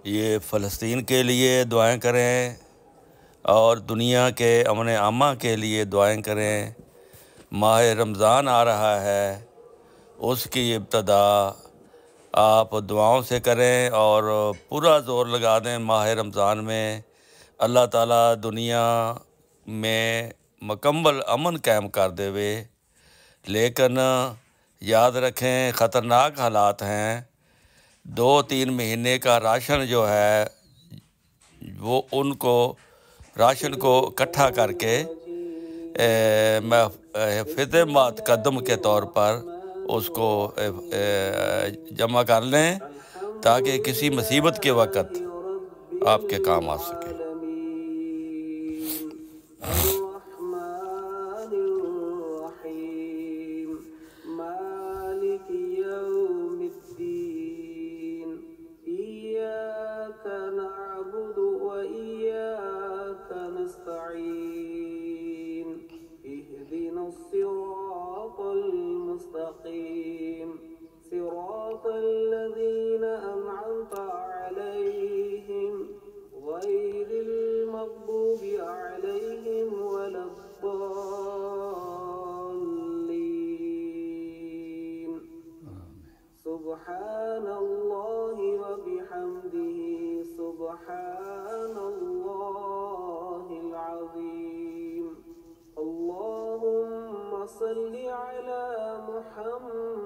ये फ़लस्तीन के लिए दुआएं करें और दुनिया के अमन आमा के लिए दुआएं करें। माह रमज़ान आ रहा है, उसकी इब्तदा आप दुआओं से करें और पूरा ज़ोर लगा दें माह रमज़ान में अल्लाह ताला दुनिया में मुकम्मल अमन कायम कर देवे। लेकिन याद रखें ख़तरनाक हालात हैं। 2-3 महीने का राशन जो है वो उनको राशन को इकट्ठा करके हिफ़्ज़ कदम के तौर पर उसको जमा कर लें ताकि किसी मुसीबत के वक़्त आपके काम आ सके। صراط الذين أنعمت عليهم غير المغضوب عليهم ولا الضالين سبحان الله وبحمده سبحان الله العظيم اللهم صل على محمد